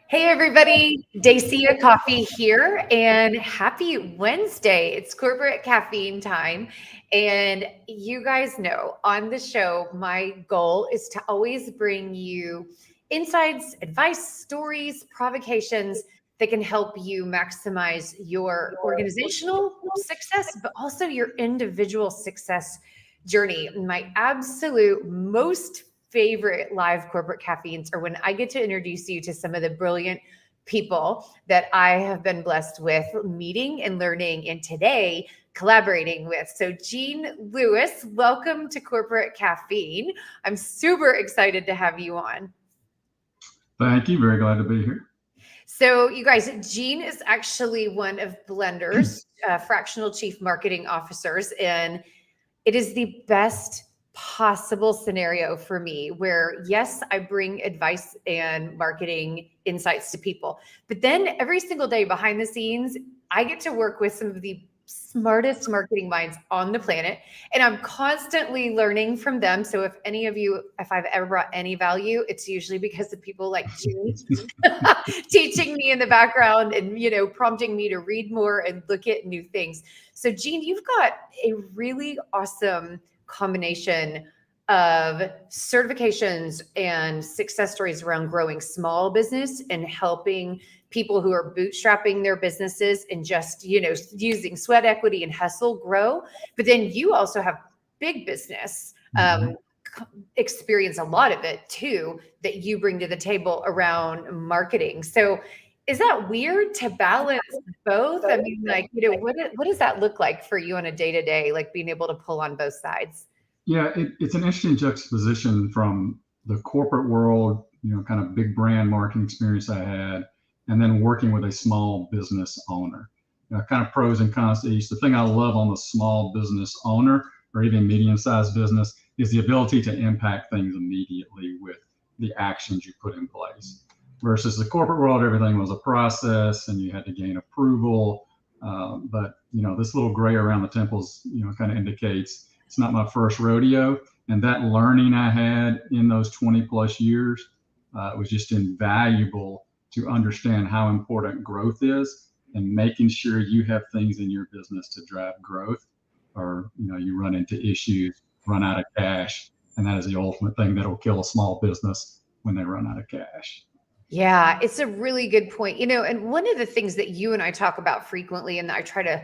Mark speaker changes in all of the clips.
Speaker 1: Hey everybody, Dacia Coffee here, and happy Wednesday. It's corporate caffeine time. And you guys know on the show, my goal is to always bring you insights, advice, stories, provocations that can help you maximize your organizational success, but also your individual success journey. My absolute most favorite live corporate caffeines are when I get to introduce you to some of the brilliant people that I have been blessed with meeting and learning, and today collaborating with. So Jean Lewis, welcome to Corporate Caffeine. I'm super excited to have you on.
Speaker 2: Thank you. Very glad to be here.
Speaker 1: So you guys, Jean is actually one of Blender's fractional chief marketing officers, and it is the best possible scenario for me where, yes, I bring advice and marketing insights to people, but then every single day behind the scenes, I get to work with some of the smartest marketing minds on the planet, and I'm constantly learning from them. So if I've ever brought any value, it's usually because of people like Jean teaching me in the background and, prompting me to read more and look at new things. So Jean, you've got a really awesome combination of certifications and success stories around growing small business and helping people who are bootstrapping their businesses and just, using sweat equity and hustle grow. But then you also have big business experience, a lot of it too, that you bring to the table around marketing. So is that weird to balance both? I mean, what does that look like for you on a day-to-day, like being able to pull on both sides?
Speaker 2: Yeah, it's an interesting juxtaposition from the corporate world, kind of big brand marketing experience I had, and then working with a small business owner. Kind of pros and cons to each. The thing I love on the small business owner or even medium-sized business is the ability to impact things immediately with the actions you put in place. Versus the corporate world, everything was a process and you had to gain approval. But this little gray around the temples, kind of indicates it's not my first rodeo. And that learning I had in those 20 plus years was just invaluable to understand how important growth is and making sure you have things in your business to drive growth, or you run into issues, run out of cash, and that is the ultimate thing that will kill a small business when they run out of cash.
Speaker 1: Yeah, it's a really good point. And one of the things that you and I talk about frequently, and I try to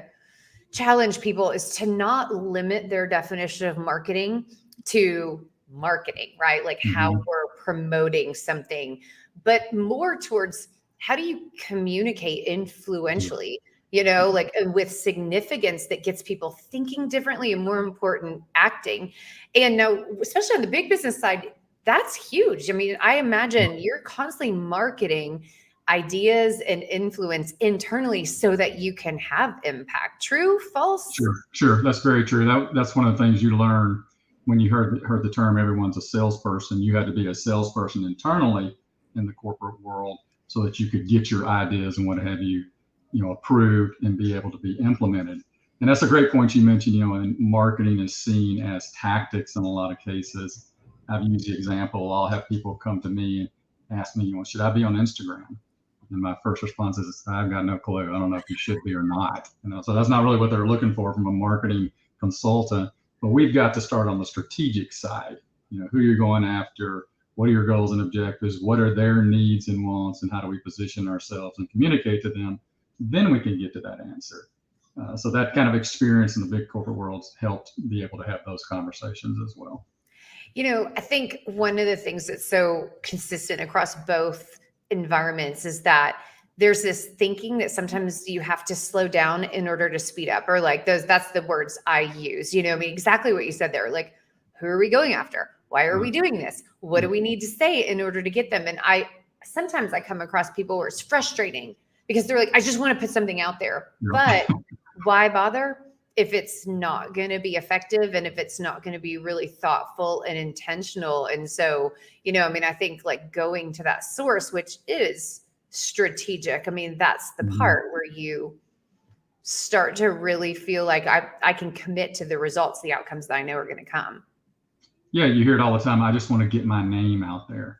Speaker 1: challenge people, is to not limit their definition of marketing to marketing, right? Like how we're promoting something, but more towards how do you communicate influentially, and with significance that gets people thinking differently and, more important, acting. And now, especially on the big business side, that's huge. I mean, I imagine you're constantly marketing ideas and influence internally so that you can have impact. True, false?
Speaker 2: Sure. That's very true. That's one of the things you learn when you heard the term everyone's a salesperson. You had to be a salesperson internally in the corporate world so that you could get your ideas and what have you, approved and be able to be implemented. And that's a great point you mentioned, and marketing is seen as tactics in a lot of cases. I've used the example, I'll have people come to me and ask me, should I be on Instagram? And my first response is, I've got no clue. I don't know if you should be or not. So that's not really what they're looking for from a marketing consultant. But we've got to start on the strategic side. Who you're going after, what are your goals and objectives, what are their needs and wants, and how do we position ourselves and communicate to them? Then we can get to that answer. So that kind of experience in the big corporate world's helped be able to have those conversations as well.
Speaker 1: I think one of the things that's so consistent across both environments is that there's this thinking that sometimes you have to slow down in order to speed up, or that's the words I use, exactly what you said there. Like, who are we going after? Why are we doing this? What do we need to say in order to get them? And sometimes I come across people where it's frustrating because they're like, I just want to put something out there, but why bother if it's not going to be effective and if it's not going to be really thoughtful and intentional? And so, I think like going to that source, which is strategic, that's the part where you start to really feel like I can commit to the results, the outcomes that I know are going to come.
Speaker 2: Yeah, you hear it all the time. I just want to get my name out there.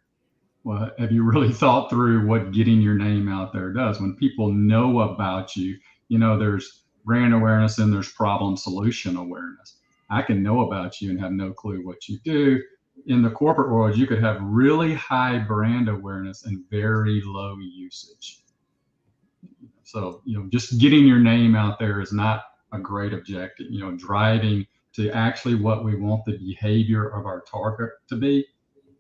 Speaker 2: well, have you really thought through what getting your name out there does? When people know about you, there's brand awareness and there's problem solution awareness. I can know about you and have no clue what you do. In the corporate world, you could have really high brand awareness and very low usage. So, just getting your name out there is not a great objective. Driving to actually what we want the behavior of our target to be,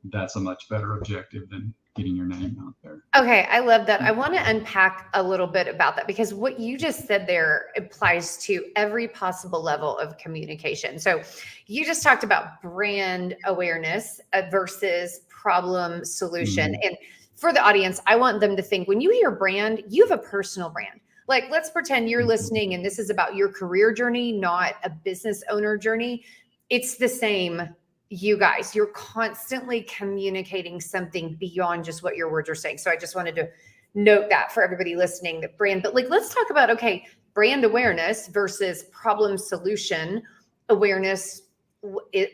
Speaker 2: that's a much better objective than getting your name out there.
Speaker 1: Okay, I love that. I want to unpack a little bit about that because what you just said there applies to every possible level of communication. So you just talked about brand awareness versus problem solution. And for the audience, I want them to think when you hear brand, you have a personal brand. Like, let's pretend you're listening and this is about your career journey, not a business owner journey. It's the same. You guys, you're constantly communicating something beyond just what your words are saying. So I just wanted to note that for everybody listening, that brand, but like, let's talk about, okay, brand awareness versus problem solution awareness.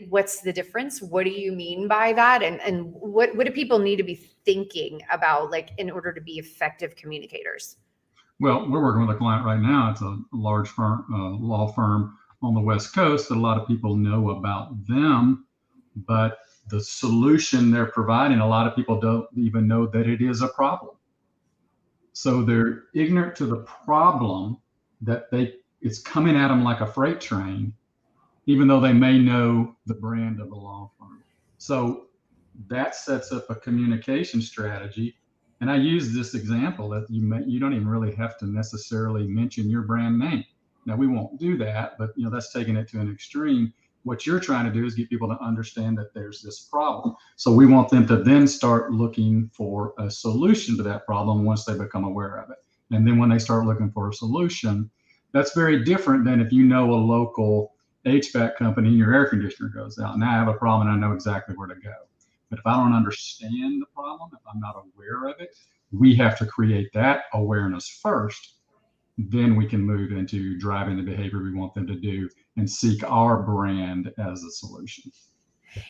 Speaker 1: What's the difference? What do you mean by that? And what do people need to be thinking about, like, in order to be effective communicators?
Speaker 2: Well, we're working with a client right now. It's a large firm, law firm on the West Coast that a lot of people know about them, but the solution they're providing, a lot of people don't even know that it is a problem. So they're ignorant to the problem that it's coming at them like a freight train, even though they may know the brand of the law firm. So that sets up a communication strategy. And I use this example that you don't even really have to necessarily mention your brand name. Now, we won't do that, but that's taking it to an extreme. What you're trying to do is get people to understand that there's this problem. So we want them to then start looking for a solution to that problem once they become aware of it. And then when they start looking for a solution, that's very different than if you know a local HVAC company and your air conditioner goes out. Now I have a problem and I know exactly where to go. But if I don't understand the problem, if I'm not aware of it, we have to create that awareness first. Then we can move into driving the behavior we want them to do and seek our brand as a solution.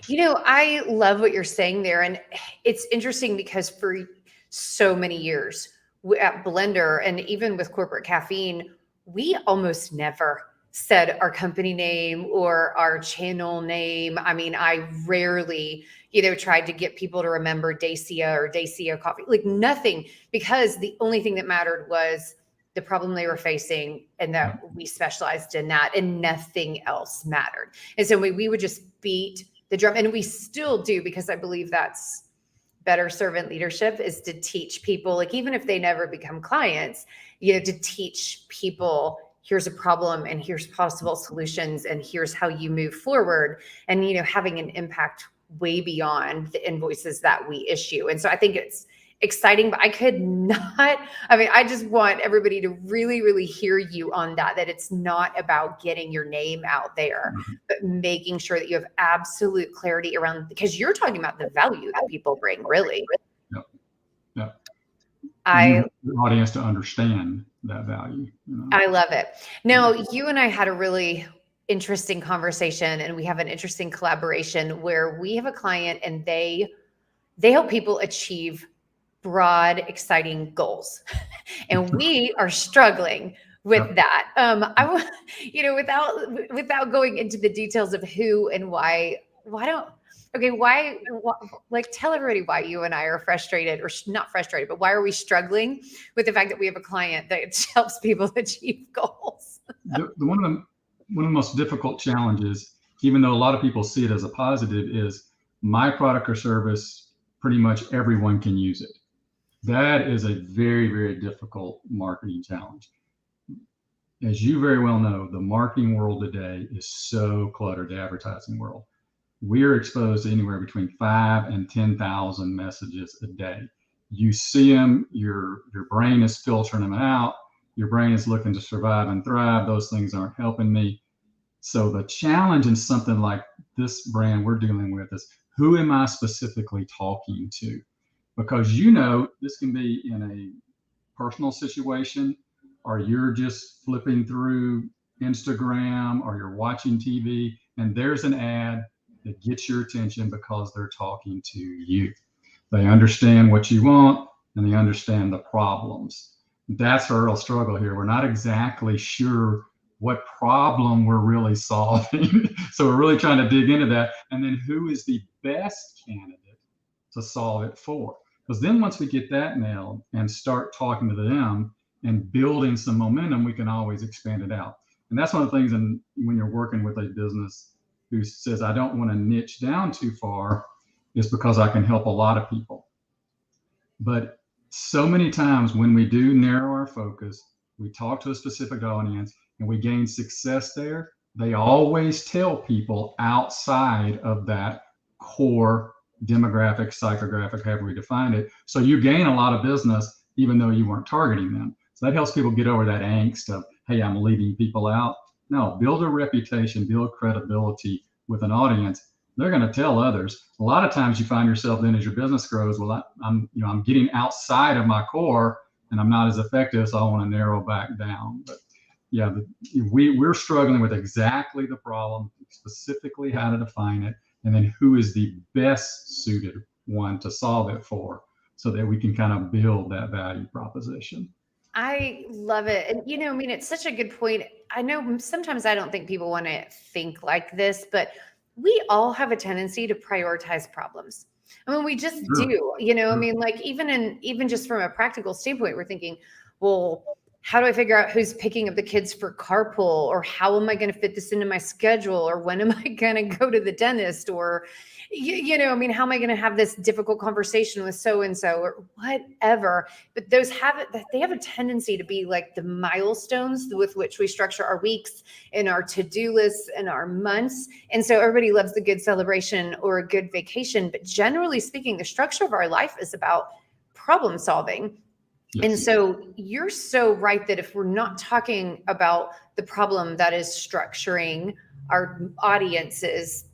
Speaker 1: I love what you're saying there. And it's interesting because for so many years at Blender and even with corporate caffeine, we almost never said our company name or our channel name. I mean, I rarely, tried to get people to remember Dacia or Dacia coffee, like nothing, because the only thing that mattered was the problem they were facing and that we specialized in that and nothing else mattered. And so we would just beat the drum, and we still do, because I believe that's better servant leadership, is to teach people, like, even if they never become clients, to teach people, here's a problem and here's possible solutions and here's how you move forward, and having an impact way beyond the invoices that we issue. And so I think it's exciting, but I just want everybody to really, really hear you on that it's not about getting your name out there, but making sure that you have absolute clarity around, because you're talking about the value that people bring, really.
Speaker 2: Yep.
Speaker 1: I
Speaker 2: the audience to understand that value.
Speaker 1: I love it. Now, you and I had a really interesting conversation, and we have an interesting collaboration where we have a client and they help people achieve broad, exciting goals. And we are struggling with that. Without going into the details of who and why tell everybody why you and I are frustrated, or not frustrated, but why are we struggling with the fact that we have a client that helps people achieve goals?
Speaker 2: One of the most difficult challenges, even though a lot of people see it as a positive, is my product or service, pretty much everyone can use it. That is a very, very difficult marketing challenge. As you very well know, the marketing world today is so cluttered, the advertising world. We are exposed to anywhere between 5,000 and 10,000 messages a day. You see them, your brain is filtering them out. Your brain is looking to survive and thrive. Those things aren't helping me. So the challenge in something like this brand we're dealing with is, who am I specifically talking to? Because this can be in a personal situation, or you're just flipping through Instagram, or you're watching TV and there's an ad that gets your attention because they're talking to you. They understand what you want and they understand the problems. That's our real struggle here. We're not exactly sure what problem we're really solving. So we're really trying to dig into that. And then who is the best candidate to solve it for? Because then once we get that nailed and start talking to them and building some momentum, we can always expand it out. And that's one of the things when you're working with a business who says, I don't want to niche down too far, is because I can help a lot of people. But so many times when we do narrow our focus, we talk to a specific audience and we gain success there, they always tell people outside of that core demographic, psychographic, however we define it. So you gain a lot of business even though you weren't targeting them. So that helps people get over that angst of, hey, I'm leaving people out. No, build a reputation, build credibility with an audience. They're going to tell others. A lot of times you find yourself then as your business grows, well, I'm getting outside of my core and I'm not as effective, so I want to narrow back down. But yeah, we're struggling with exactly the problem, specifically how to define it, and then who is the best suited one to solve it for, so that we can kind of build that value proposition.
Speaker 1: I love it. And, I mean, it's such a good point. I know sometimes I don't think people want to think like this, but we all have a tendency to prioritize problems. I mean, we just
Speaker 2: Sure.
Speaker 1: do, I mean, like even just from a practical standpoint, we're thinking, well, how do I figure out who's picking up the kids for carpool, or how am I going to fit this into my schedule, or when am I going to go to the dentist, or, I mean, how am I going to have this difficult conversation with so-and-so, or whatever. But they have a tendency to be like the milestones with which we structure our weeks and our to-do lists and our months. And so everybody loves the good celebration or a good vacation, but generally speaking, the structure of our life is about problem solving.
Speaker 2: Yes.
Speaker 1: And so you're so right that if we're not talking about the problem that is structuring our audience's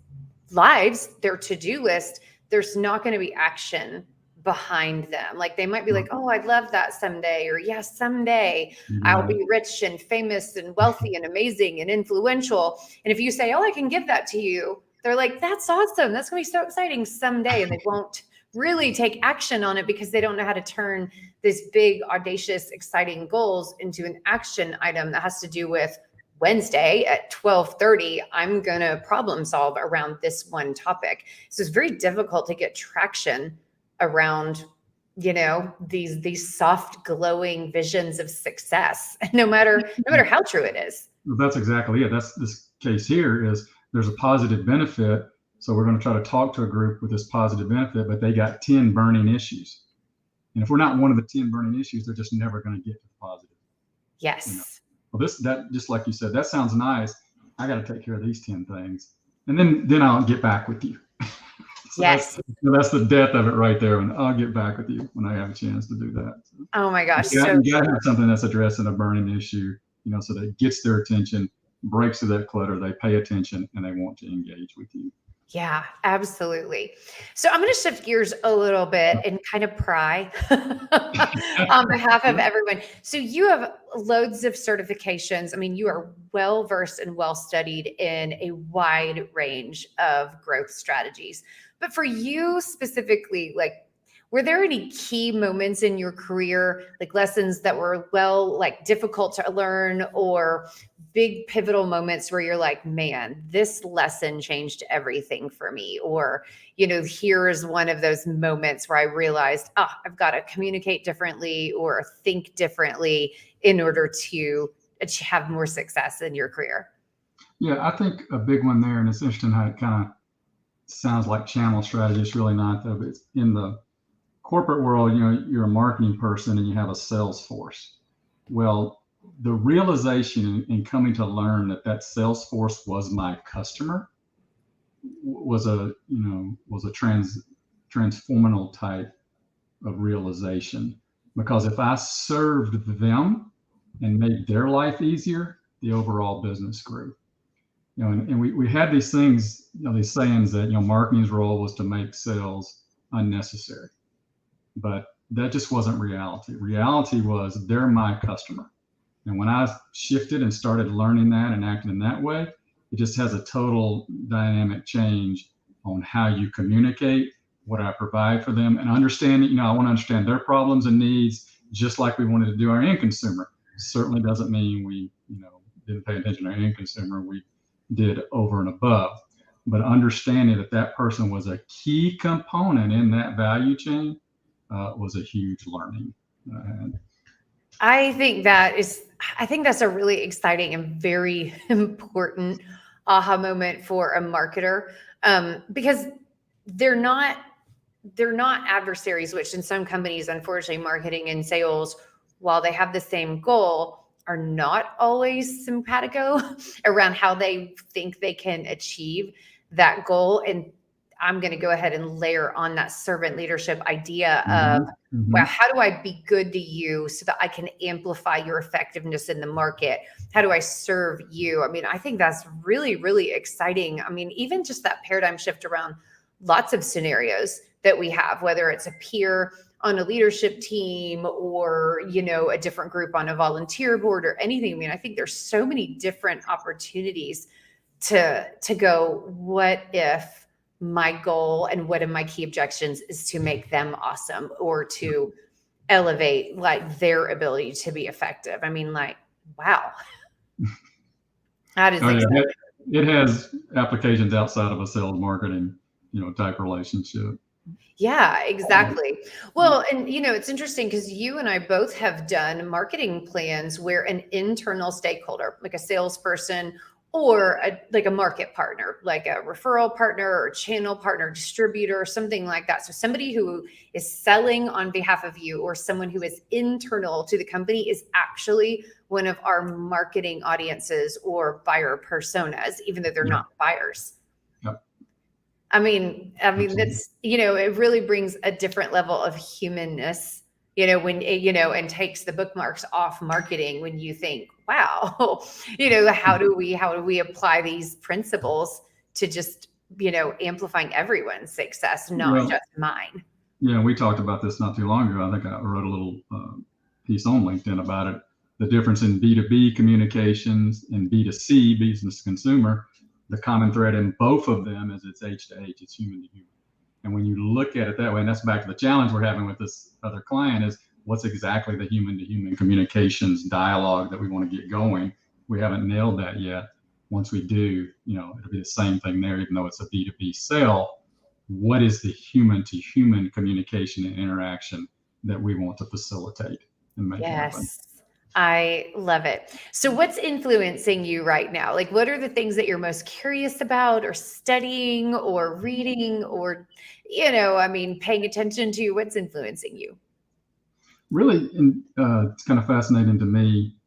Speaker 1: lives, their to-do list, there's not going to be action behind them. Like they might be like, oh, I'd love that someday, or yes, someday I'll be rich and famous and wealthy and amazing and influential. And if you say, oh, I can give that to you, they're like, that's awesome. That's going to be so exciting someday. And they won't really take action on it because they don't know how to turn this big, audacious, exciting goals into an action item that has to do with Wednesday at 12:30, I'm going to problem solve around this one topic. So it's very difficult to get traction around, these soft, glowing visions of success, no matter how true it is.
Speaker 2: Well, that's exactly it. That's this case here is there's a positive benefit. So we're going to try to talk to a group with this positive benefit, but they got 10 burning issues. And if we're not one of the 10 burning issues, they're just never going to get to the positive.
Speaker 1: Yes.
Speaker 2: Well, that just like you said, that sounds nice. I got to take care of these 10 things, and then I'll get back with you. So
Speaker 1: yes.
Speaker 2: That's the death of it right there. And I'll get back with you when I have a chance to do that. So,
Speaker 1: oh my gosh.
Speaker 2: You got to have something that's addressing a burning issue, so that it gets their attention, breaks through that clutter, they pay attention, and they want to engage with you.
Speaker 1: Yeah, absolutely. So I'm going to shift gears a little bit and kind of pry on behalf of everyone. So you have loads of certifications. I mean, you are well-versed and well-studied in a wide range of growth strategies. But for you specifically, like, were there any key moments in your career, like lessons that were difficult to learn, or big pivotal moments where you're like, man, this lesson changed everything for me? Or, here's one of those moments where I realized, I've got to communicate differently or think differently in order to have more success in your career.
Speaker 2: Yeah, I think a big one there, and it's interesting how it kind of sounds like channel strategy. It's really not, though. But it's in the corporate world, you're a marketing person and you have a sales force. Well, the realization in coming to learn that sales force was my customer was a transformational type of realization, because if I served them and made their life easier, the overall business grew. And we had these things, these sayings that, marketing's role was to make sales unnecessary. But that just wasn't reality. Reality was they're my customer. And when I shifted and started learning that and acting in that way, it just has a total dynamic change on how you communicate what I provide for them, and understanding, I want to understand their problems and needs, just like we wanted to do our end consumer. Certainly doesn't mean we, didn't pay attention to our end consumer. We did over and above, but understanding that that person was a key component in that value chain was a huge learning.
Speaker 1: I think that's a really exciting and very important aha moment for a marketer, because they're not adversaries, which in some companies, unfortunately, marketing and sales, while they have the same goal, are not always simpatico around how they think they can achieve that goal. And I'm going to go ahead and layer on that servant leadership idea of, well, how do I be good to you so that I can amplify your effectiveness in the market? How do I serve you? I mean, I think that's really, really exciting. I mean, even just that paradigm shift around lots of scenarios that we have, whether it's a peer on a leadership team or, a different group on a volunteer board or anything. I mean, I think there's so many different opportunities to go, what if my goal and what are my key objections is to make them awesome or to elevate like their ability to be effective. I mean, like, wow. That is exciting.
Speaker 2: It has applications outside of a sales marketing, type relationship.
Speaker 1: Yeah, exactly. Well, and it's interesting because you and I both have done marketing plans where an internal stakeholder, like a salesperson or like a market partner, like a referral partner or channel partner, distributor, something like that. So somebody who is selling on behalf of you or someone who is internal to the company is actually one of our marketing audiences or buyer personas, even though they're not buyers. I mean, that's, it really brings a different level of humanness, when, and takes the bookmarks off marketing when you think, wow, how do we apply these principles to just, amplifying everyone's success, not just mine.
Speaker 2: Yeah. We talked about this not too long ago. I think I wrote a little piece on LinkedIn about it. The difference in B2B communications and B2C, business to consumer. The common thread in both of them is it's H to H, it's human to human. And when you look at it that way, and that's back to the challenge we're having with this other client, is what's exactly the human to human communications dialogue that we want to get going. We haven't nailed that yet. Once we do, it'll be the same thing there, even though it's a B2B sale. What is the human to human communication and interaction that we want to facilitate and make happen?
Speaker 1: I love it. So what's influencing you right now? Like, what are the things that you're most curious about or studying or reading or, paying attention to? What's influencing you?
Speaker 2: Really, it's kind of fascinating to me,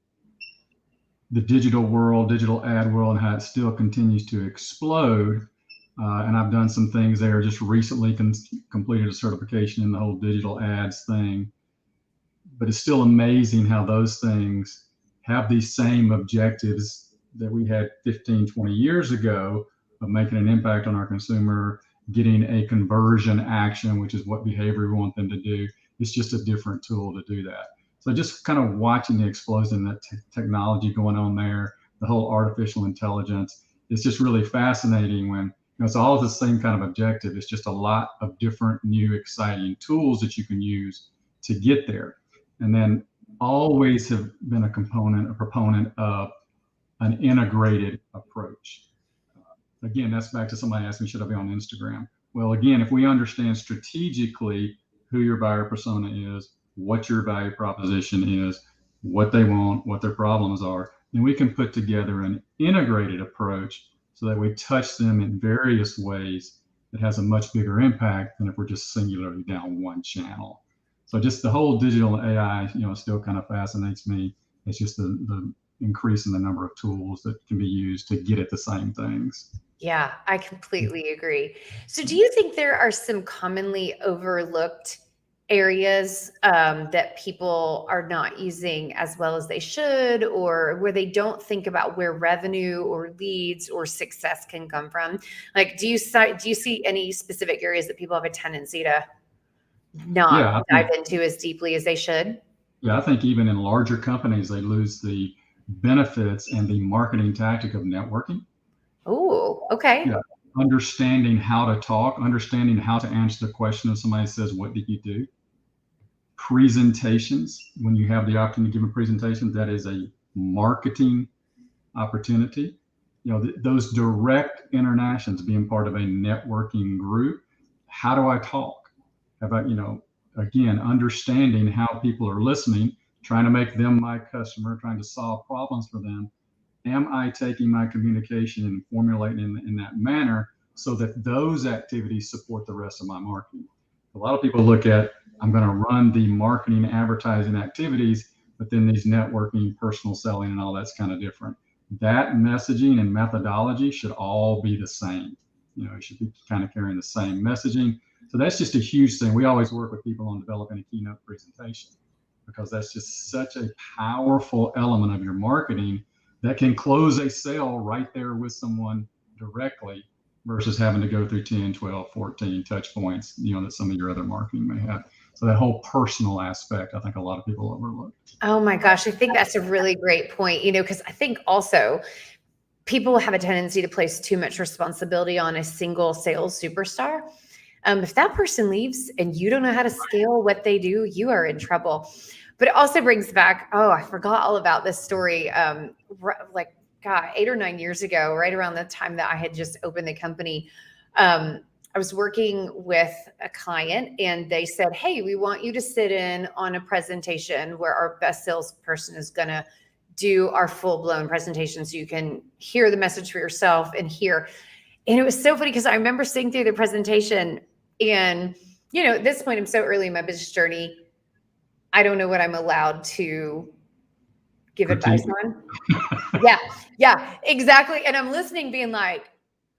Speaker 2: the digital world, digital ad world, and how it still continues to explode. And I've done some things there. Just recently completed a certification in the whole digital ads thing. But it's still amazing how those things have these same objectives that we had 15, 20 years ago of making an impact on our consumer, getting a conversion action, which is what behavior we want them to do. It's just a different tool to do that. So just kind of watching the explosion of that technology going on there, the whole artificial intelligence, it's just really fascinating when it's all the same kind of objective. It's just a lot of different new exciting tools that you can use to get there. And then always have been a proponent of an integrated approach. Again, that's back to somebody asked me, should I be on Instagram? Well, again, if we understand strategically who your buyer persona is, what your value proposition is, what they want, what their problems are, then we can put together an integrated approach so that we touch them in various ways that has a much bigger impact than if we're just singularly down one channel. So just the whole digital AI, still kind of fascinates me. It's just the increase in the number of tools that can be used to get at the same things.
Speaker 1: Yeah, I completely agree. So do you think there are some commonly overlooked areas that people are not using as well as they should, or where they don't think about where revenue or leads or success can come from? Like, do you see any specific areas that people have a tendency to not dive into as deeply as they should?
Speaker 2: Yeah, I think even in larger companies, they lose the benefits and the marketing tactic of networking.
Speaker 1: Oh, okay.
Speaker 2: Yeah. understanding how to talk, understanding how to answer the question if somebody says, "What did you do?" Presentations, when you have the opportunity to give a presentation, that is a marketing opportunity. Those direct interactions, being part of a networking group. How do I talk? How about, again, understanding how people are listening, trying to make them my customer, trying to solve problems for them. Am I taking my communication and formulating in that manner so that those activities support the rest of my marketing? A lot of people look at, I'm going to run the marketing, advertising activities, but then these networking, personal selling, and all that's kind of different. That messaging and methodology should all be the same. You should be kind of carrying the same messaging. So that's just a huge thing. We always work with people on developing a keynote presentation, because that's just such a powerful element of your marketing that can close a sale right there with someone directly, versus having to go through 10, 12, 14 touch points, that some of your other marketing may have. So that whole personal aspect, I think a lot of people overlook.
Speaker 1: Oh my gosh, I think that's a really great point, because I think also people have a tendency to place too much responsibility on a single sales superstar. If that person leaves and you don't know how to scale what they do, you are in trouble. But it also brings back, I forgot all about this story. Like, God, 8 or 9 years ago, right around the time that I had just opened the company, I was working with a client and they said, hey, we want you to sit in on a presentation where our best salesperson is going to do our full-blown presentation so you can hear the message for yourself and hear. And it was so funny because I remember sitting through the presentation and, at this point, I'm so early in my business journey, I don't know what I'm allowed to give advice on. Yeah, exactly. And I'm listening being like,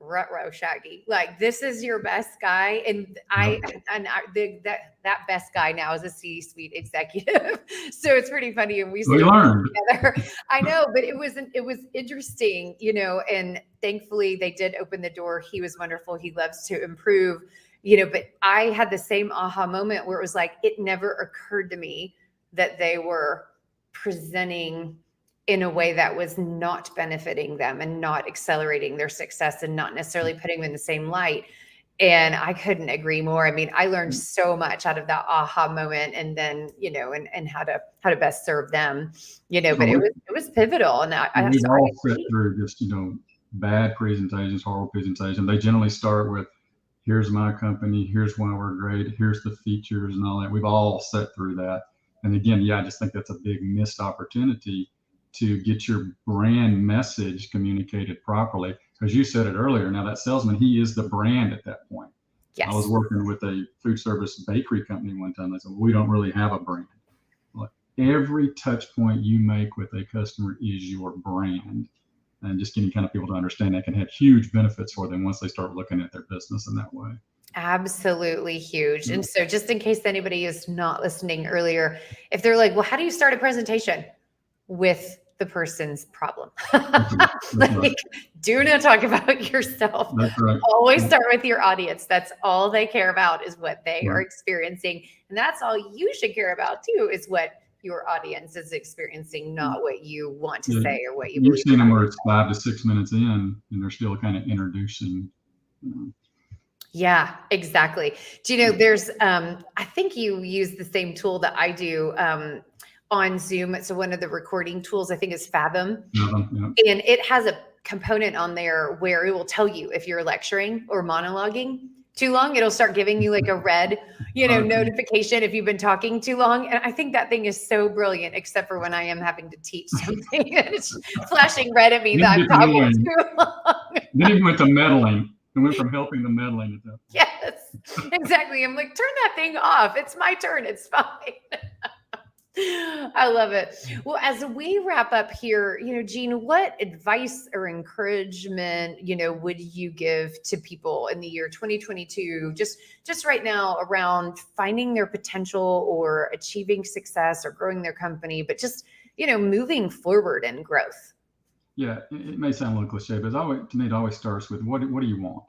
Speaker 1: ruh-roh, Shaggy, like, this is your best guy. And that best guy now is a C-suite executive. So it's pretty funny. And we still work together. I know, but it was interesting, and thankfully they did open the door. He was wonderful. He loves to improve, but I had the same aha moment where it was like, it never occurred to me that they were presenting in a way that was not benefiting them and not accelerating their success and not necessarily putting them in the same light. And I couldn't agree more. I mean, I learned so much out of that aha moment, and then, and how to best serve them, but it was pivotal. And
Speaker 2: we've all sit through just, bad presentations, horrible presentations. They generally start with, here's my company, here's why we're great, here's the features and all that. We've all sat through that. And again, I just think that's a big missed opportunity to get your brand message communicated properly. Because you said it earlier, now that salesman, he is the brand at that point. Yes. I was working with a food service bakery company one time. They said, we don't really have a brand. Well, every touch point you make with a customer is your brand. And just getting kind of people to understand that can have huge benefits for them once they start looking at their business in that way.
Speaker 1: Absolutely huge. And so just in case anybody is not listening earlier, if they're like, well, how do you start a presentation? With the person's problem. Like, do not talk about yourself. Right. Always start with your audience. That's all they care about, is what they are experiencing. And that's all you should care about too, is what your audience is experiencing, not what you want to say or what you believe.
Speaker 2: You've seen them where it's 5 to 6 minutes in and they're still kind of introducing.
Speaker 1: Yeah, exactly. Do you know, there's, I think you use the same tool that I do, on Zoom. So one of the recording tools, I think, is Fathom. And it has a component on there where it will tell you if you're lecturing or monologuing too long. It'll start giving you like a red, notification if you've been talking too long. And I think that thing is so brilliant, except for when I am having to teach something and it's flashing red at me that I'm talking too long.
Speaker 2: Then you went to meddling. It went from helping to meddling.
Speaker 1: Yes, exactly. I'm like, turn that thing off. It's my turn. It's fine. I love it. Well, as we wrap up here, Jean, what advice or encouragement, would you give to people in the year 2022, just right now, around finding their potential or achieving success or growing their company, but just, moving forward in growth?
Speaker 2: Yeah, it may sound a little cliche, but to me, it always starts with what do you want?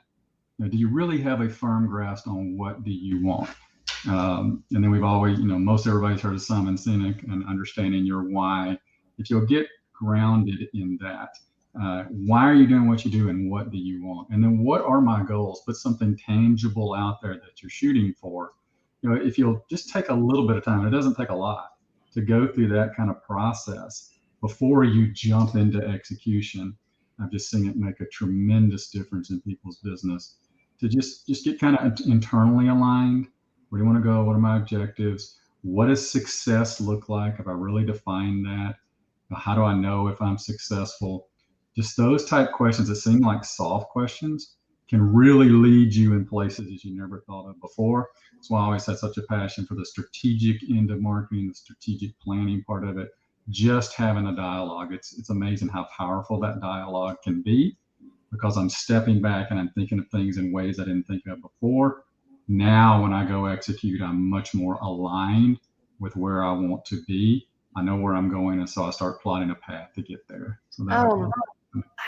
Speaker 2: Do you really have a firm grasp on what do you want? And then we've always, most everybody's heard of Simon Sinek and understanding your why. If you'll get grounded in that, Why are you doing what you do, and what do you want? And then what are my goals? Put something tangible out there that you're shooting for. If you'll just take a little bit of time, it doesn't take a lot to go through that kind of process before you jump into execution. I've just seen it make a tremendous difference in people's business to just get kind of internally aligned. Where do you want to go? What are my objectives? What does success look like? Have I really defined that? How do I know if I'm successful? Just those type questions that seem like soft questions can really lead you in places that you never thought of before. That's why I always had such a passion for the strategic end of marketing, the strategic planning part of it. Just having a dialogue. It's amazing how powerful that dialogue can be, because I'm stepping back and I'm thinking of things in ways I didn't think of before. Now, when I go execute, I'm much more aligned with where I want to be. I know where I'm going, and so I start plotting a path to get there. So that
Speaker 1: Oh,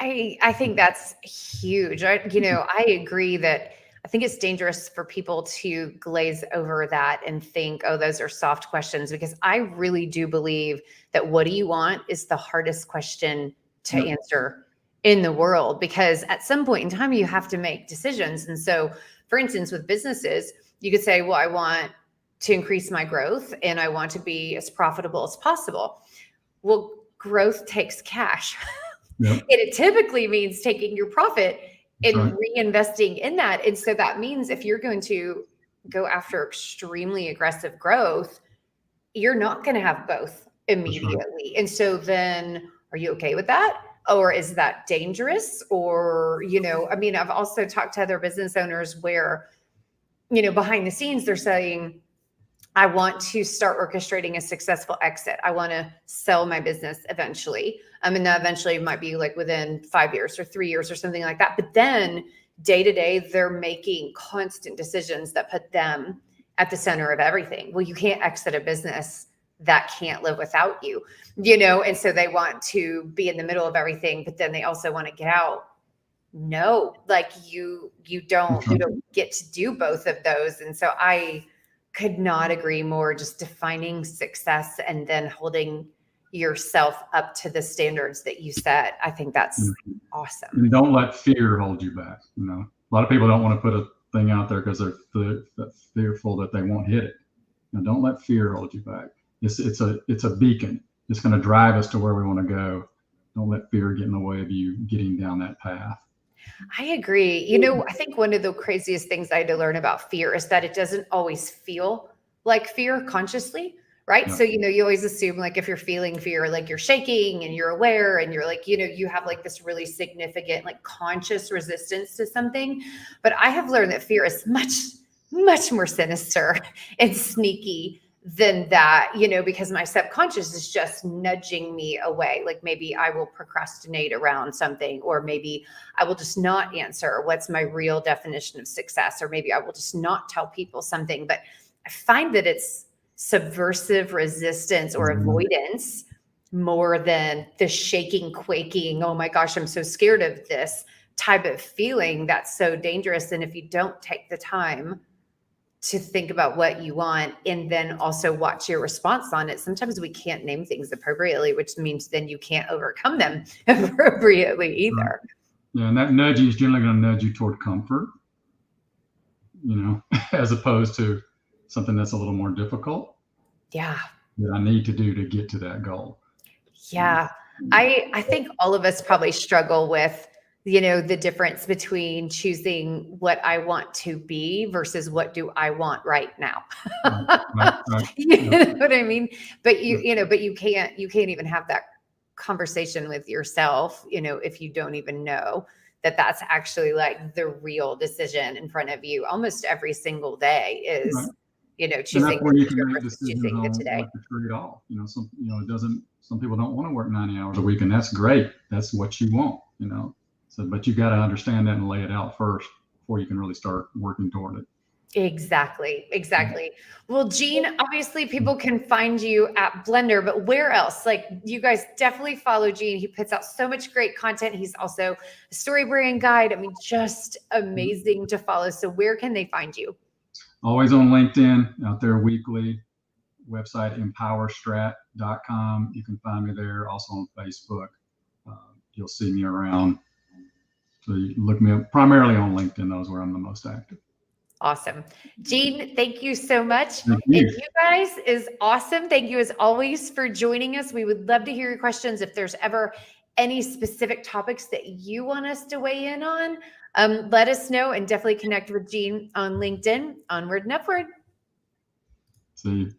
Speaker 1: I think that's huge. I agree that I think it's dangerous for people to glaze over that and think, oh, those are soft questions, because I really do believe that what do you want is the hardest question to answer in the world, because at some point in time you have to make decisions. And so, for instance, with businesses, you could say, well, I want to increase my growth and I want to be as profitable as possible. Well, growth takes cash.
Speaker 2: Yep.
Speaker 1: It typically means taking your profit and
Speaker 2: Right.
Speaker 1: reinvesting in that. And so that means if you're going to go after extremely aggressive growth, you're not going to have both immediately. And so then are you okay with that? Or is that dangerous? Or, I've also talked to other business owners where, behind the scenes, they're saying, I want to start orchestrating a successful exit. I want to sell my business eventually. And that eventually might be like within 5 years or 3 years or something like that. But then day to day, they're making constant decisions that put them at the center of everything. Well, you can't exit a business that can't live without you, and so they want to be in the middle of everything, but then they also want to get out. No, like you don't get to do both of those. And so I could not agree more. Just defining success and then holding yourself up to the standards that you set. I think that's awesome.
Speaker 2: And don't let fear hold you back. A lot of people don't want to put a thing out there because they're fearful that they won't hit it. Don't let fear hold you back. It's a beacon. It's going to drive us to where we want to go. Don't let fear get in the way of you getting down that path.
Speaker 1: I agree. I think one of the craziest things I had to learn about fear is that it doesn't always feel like fear consciously, right?
Speaker 2: Yeah.
Speaker 1: So, you always assume like if you're feeling fear, like you're shaking and you're aware and you're like, you have like this really significant, like conscious resistance to something. But I have learned that fear is much, much more sinister and sneaky than that, because my subconscious is just nudging me away. Like maybe I will procrastinate around something, or maybe I will just not answer what's my real definition of success, or maybe I will just not tell people something. But I find that it's subversive resistance or avoidance more than the shaking, quaking, oh my gosh, I'm so scared of this type of feeling that's so dangerous. And if you don't take the time to think about what you want and then also watch your response on it, sometimes we can't name things appropriately, which means then you can't overcome them appropriately either.
Speaker 2: Right. Yeah, and that nudging is generally going to nudge you toward comfort, as opposed to something that's a little more difficult.
Speaker 1: Yeah.
Speaker 2: That I need to do to get to that goal.
Speaker 1: Yeah. I think all of us probably struggle with, the difference between choosing what I want to be versus what do I want right now.
Speaker 2: Right.
Speaker 1: You know what I mean? But you can't even have that conversation with yourself, if you don't even know that that's actually like the real decision in front of you almost every single day is, choosing
Speaker 2: and that's where you can
Speaker 1: future
Speaker 2: make
Speaker 1: versus
Speaker 2: decisions
Speaker 1: choosing the
Speaker 2: on
Speaker 1: today.
Speaker 2: what to trade off. Some people don't want to work 90 hours a week, and that's great. That's what you want, So, but you got to understand that and lay it out first before you can really start working toward it.
Speaker 1: Exactly. Well, Gene, obviously people can find you at Blender, but where else? Like, you guys definitely follow Gene. He puts out so much great content. He's also a story brand guide. I mean, just amazing to follow. So where can they find you?
Speaker 2: Always on LinkedIn, out there weekly. Website empowerstrat.com. You can find me there. Also on Facebook. you'll see me around. So you look me up primarily on LinkedIn. Those where I'm the most active.
Speaker 1: Awesome. Gene, thank you so much.
Speaker 2: Thank
Speaker 1: And
Speaker 2: you.
Speaker 1: you guys is awesome. Thank you as always for joining us. We would love to hear your questions. If there's ever any specific topics that you want us to weigh in on, let us know, and definitely connect with Gene on LinkedIn. Onward and upward.
Speaker 2: See you.